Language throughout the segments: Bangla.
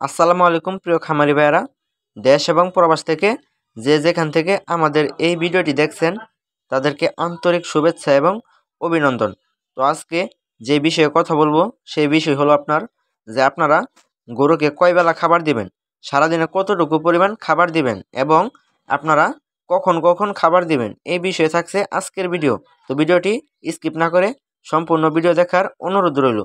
আসসালামু আলাইকুম প্রিয় খামারি ভাইয়েরা, দেশ এবং প্রবাস থেকে যে যেখান থেকে আমাদের এই ভিডিওটি দেখছেন তাদেরকে আন্তরিক শুভেচ্ছা এবং অভিনন্দন। তো আজকে যে বিষয়ে কথা বলবো সেই বিষয় হলো আপনারা গরুকে কয় বেলা খাবার দিবেন, সারাদিনে কতটুকু পরিমাণ খাবার দিবেন এবং আপনারা কখন কখন খাবার দিবেন, এই বিষয়ে থাকছে আজকের ভিডিও। তো ভিডিওটি স্কিপ না করে সম্পূর্ণ ভিডিও দেখার অনুরোধ রইল।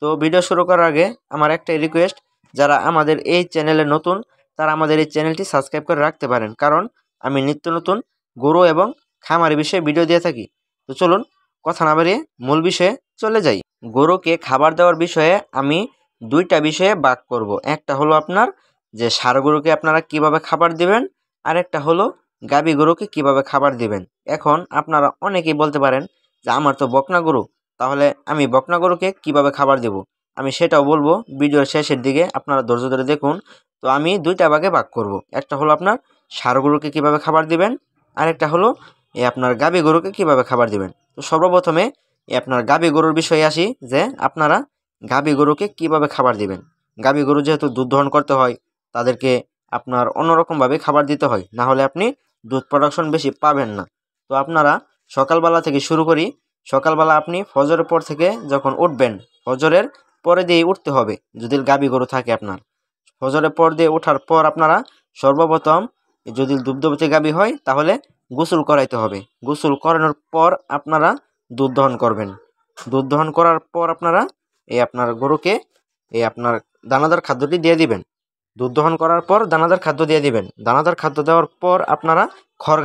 তো ভিডিও শুরু করার আগে আমার একটাই রিকোয়েস্ট, যারা আমাদের এই চ্যানেলে নতুন তারা আমাদের এই চ্যানেলটি সাবস্ক্রাইব করে রাখতে পারেন, কারণ আমি নিত্য নতুন গরু এবং খামারের বিষয়ে ভিডিও দিয়ে থাকি। তো চলুন কথা না বাড়িয়ে মূল বিষয়ে চলে যাই। গরুকে খাবার দেওয়ার বিষয়ে আমি দুইটা বিষয়ে ভাগ করব। একটা হলো আপনার যে ষাঁড় গরুকে আপনারা কিভাবে খাবার দিবেন, আর একটা হলো গাভী গরুকে কিভাবে খাবার দিবেন। এখন আপনারা অনেকেই বলতে পারেন যে আমার তো বকনা গরু, তাহলে আমি বকনা গরুকে কিভাবে খাবার দেব, আমি সেটাও বলবো ভিডিওর শেষের দিকে, আপনারা ধৈর্য ধরে দেখুন। তো আমি দুইটা ভাগে ভাগ করব। একটা হলো আপনার ষাঁড় গরুকে কীভাবে খাবার দিবেন, আর একটা হলো আপনার গাভী গরুকে কিভাবে খাবার দিবেন। তো সর্বপ্রথমে আপনার গাভী গরুর বিষয়ে আসি, যে আপনারা গাভী গরুকে কিভাবে খাবার দিবেন। গাভী গরু যেহেতু দুধ দহন করতে হয়, তাদেরকে আপনার অন্যরকমভাবে খাবার দিতে হয়, না হলে আপনি দুধ প্রোডাকশন বেশি পাবেন না। তো আপনারা সকালবেলা থেকে শুরু করি, সকালবেলা আপনি ফজরের পর থেকে যখন উঠবেন, ফজরের পরে দিয়ে উঠতে হবে যদি গাভী গরু থাকে আপনার। ফজরের পর দিয়ে ওঠার পর আপনারা সর্বপ্রথম, যদি দুগ্ধবতী গাভী হয় তাহলে গোসল করাইতে হবে। গোসল করানোর পর আপনারা দুধ দহন করবেন। দুধ দহন করার পর আপনারা আপনার গরুকে আপনার দানাদার খাদ্যটি দিয়ে দিবেন। দুধ দহন করার পর দানাদার খাদ্য দিয়ে দিবেন। দানাদার খাদ্য দেওয়ার পর আপনারা খড়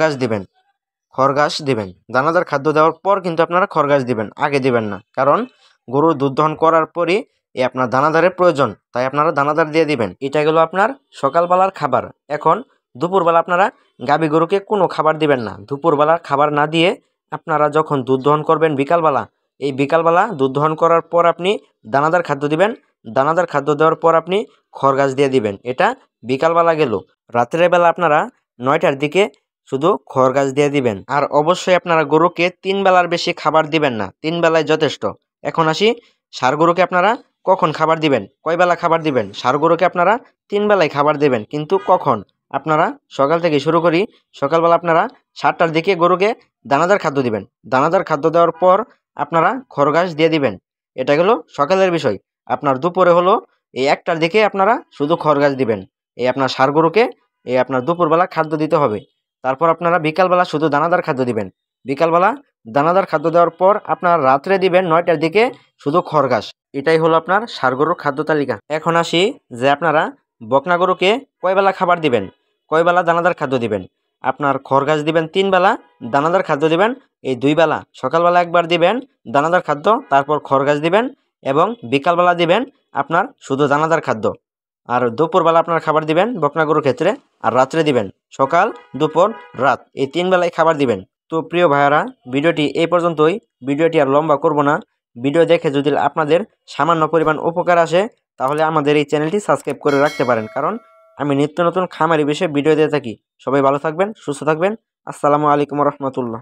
দিবেন। দানাদার খাদ্য দেওয়ার পর কিন্তু আপনারা খড় দিবেন, আগে দিবেন না, কারণ গরুর দুধ দহন করার পরই আপনার দানাদারের প্রয়োজন, তাই আপনারা দানাদার দিয়ে দিবেন। এটা গেল আপনার সকালবেলার খাবার। এখন দুপুরবেলা আপনারা গাভী গরুকে কোনো খাবার দিবেন না। দুপুরবেলার খাবার না দিয়ে আপনারা যখন দুধ দহন করবেন বিকালবেলা, এই বিকালবেলা দুধ দহন করার পর আপনি দানাদার খাদ্য দিবেন। দানাদার খাদ্য দেওয়ার পর আপনি খড় দিয়ে দিবেন। এটা বিকালবেলা গেল। রাত্রের বেলা আপনারা 9টার দিকে শুধু খড় দিয়ে দিবেন। আর অবশ্যই আপনারা গরুকে 3 বেলার বেশি খাবার দিবেন না, 3 বেলায় যথেষ্ট। এখন আসি ষাঁড় গরুকে আপনারা কখন খাবার দিবেন, কয় বেলা খাবার দিবেন। ষাঁড় গরুকে আপনারা 3 বেলায় খাবার দেবেন, কিন্তু কখন আপনারা সকাল থেকে শুরু করি। সকালবেলা আপনারা 7টার দিকে গরুকে দানাদার খাদ্য দিবেন। দানাদার খাদ্য দেওয়ার পর আপনারা খড় দিয়ে দিবেন। এটা গেলো সকালের বিষয়। আপনার দুপুরে হলো এই 1টার দিকে আপনারা শুধু খড় দিবেন। এই আপনার ষাঁড় গরুকে আপনার দুপুরবেলা খাদ্য দিতে হবে। তারপর আপনারা বিকালবেলা শুধু দানাদার খাদ্য দিবেন। বিকালবেলা দানাদার খাদ্য দেওয়ার পর আপনারা রাত্রে দিবেন 9টার দিকে শুধু খড়। এটাই হলো আপনার ষাঁড় গরুর খাদ্য তালিকা। এখন আসি যে আপনারা বকনা গরুকে কয় বেলা খাবার দিবেন, কয় বেলা দানাদার খাদ্য দিবেন। আপনার খড় দিবেন 3 বেলা, দানাদার খাদ্য দিবেন এই 2 বেলা। সকালবেলা একবার দিবেন দানাদার খাদ্য, তারপর খড় দিবেন, এবং বিকালবেলা দিবেন আপনার শুধু দানাদার খাদ্য। আর দুপুরবেলা আপনার খাবার দিবেন বকনা গরুর ক্ষেত্রে, আর রাত্রে দিবেন সকাল, দুপুর, রাত, এই 3 বেলায় খাবার দিবেন। তো প্রিয় ভাইয়ারা, ভিডিওটি এই পর্যন্তই। ভিডিওটি আর লম্বা করব না। ভিডিও দেখে যদি আপনাদের সামান্য পরিমাণ উপকার আসে, তাহলে আমাদের এই চ্যানেলটি সাবস্ক্রাইব করে রাখতে পারেন, কারণ আমি নিত্য নতুন খামারি বিষয়ে ভিডিও দিয়ে থাকি। সবাই ভালো থাকবেন, সুস্থ থাকবেন। আসসালামু আলাইকুম রহমতুল্লাহ।